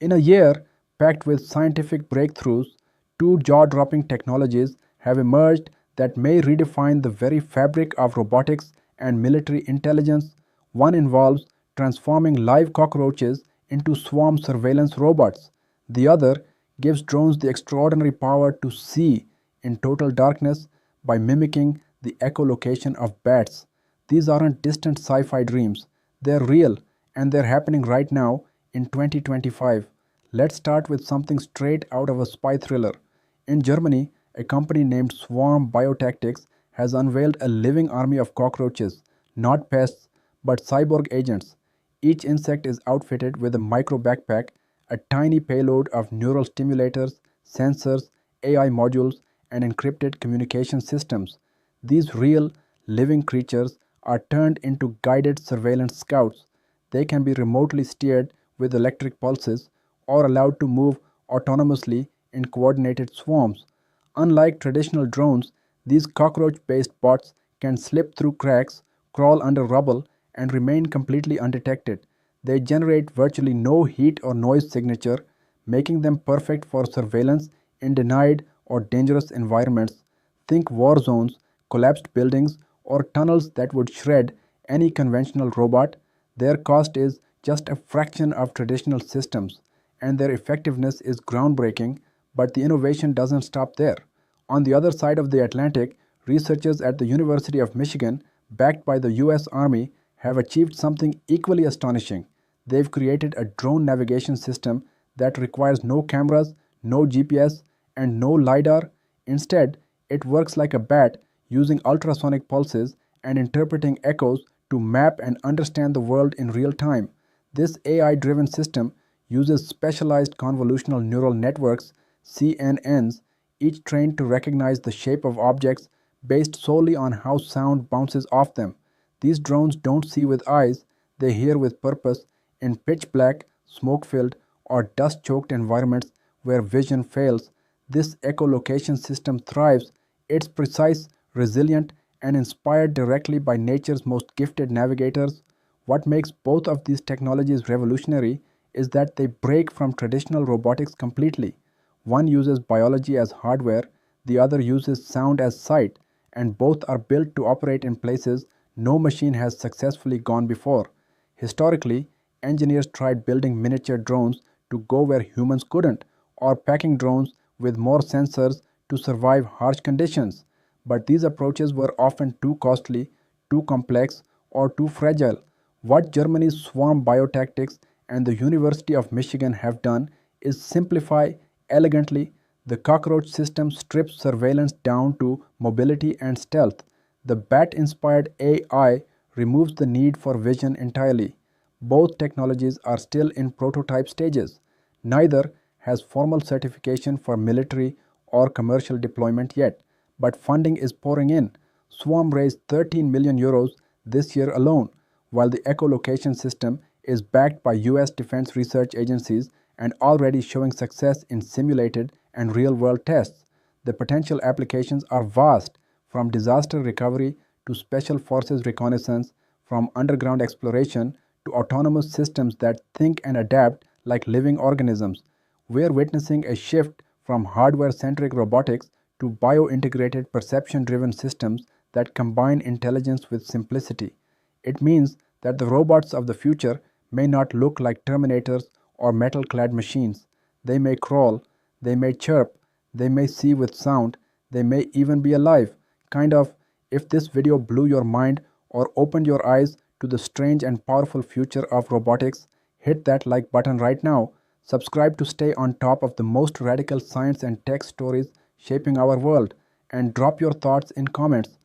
In a year packed with scientific breakthroughs, two jaw-dropping technologies have emerged that may redefine the very fabric of robotics and military intelligence. One involves transforming live cockroaches into swarm surveillance robots. The other gives drones the extraordinary power to see in total darkness by mimicking the echolocation of bats. These aren't distant sci fi dreams, they're real and they're happening right now in 2025. Let's start with something straight out of a spy thriller. In Germany, a company named Swarm Biotactics has unveiled a living army of cockroaches, not pests, but cyborg agents. Each insect is outfitted with a micro backpack, a tiny payload of neural stimulators, sensors, AI modules, and encrypted communication systems. These real, living creatures are turned into guided surveillance scouts. They can be remotely steered with electric pulses or allowed to move autonomously in coordinated swarms. Unlike traditional drones, these cockroach based bots can slip through cracks, crawl under rubble, and remain completely undetected. They generate virtually no heat or noise signature, making them perfect for surveillance in denied or dangerous environments. Think war zones, collapsed buildings, or tunnels that would shred any conventional robot. Their cost is just a fraction of traditional systems, and their effectiveness is groundbreaking, but the innovation doesn't stop there. On the other side of the Atlantic, researchers at the University of Michigan, backed by the US Army, have achieved something equally astonishing. They've created a drone navigation system that requires no cameras, no GPS, and no LiDAR. Instead, it works like a bat, using ultrasonic pulses and interpreting echoes to map and understand the world in real time. This AI driven system uses specialized convolutional neural networks (CNNs), each trained to recognize the shape of objects based solely on how sound bounces off them. These drones don't see with eyes, they hear with purpose in pitch black, smoke filled, or dust choked environments where vision fails. This echolocation system thrives. It's precise, resilient, and inspired directly by nature's most gifted navigators. What makes both of these technologies revolutionary is that they break from traditional robotics completely. One uses biology as hardware, the other uses sound as sight, and both are built to operate in places no machine has successfully gone before. Historically, engineers tried building miniature drones to go where humans couldn't, or packing drones with more sensors to survive harsh conditions. But these approaches were often too costly, too complex, or too fragile. What Germany's Swarm Biotactics and the University of Michigan have done is simplify elegantly. The cockroach system strips surveillance down to mobility and stealth. The bat inspired AI removes the need for vision entirely. Both technologies are still in prototype stages. Neither has formal certification for military or commercial deployment yet, but funding is pouring in. Swarm raised 13 million euros this year alone, while the echolocation system is backed by US defense research agencies and already showing success in simulated and real world tests. The potential applications are vast, from disaster recovery to special forces reconnaissance, from underground exploration to autonomous systems that think and adapt like living organisms. We're witnessing a shift from hardware centric robotics to bio integrated perception driven systems that combine intelligence with simplicity. It means that the robots of the future may not look like Terminators or metal clad machines. They may crawl, they may chirp, they may see with sound, they may even be alive. Kind of. If this video blew your mind or opened your eyes to the strange and powerful future of robotics, hit that like button right now. Subscribe to stay on top of the most radical science and tech stories shaping our world. And drop your thoughts in comments.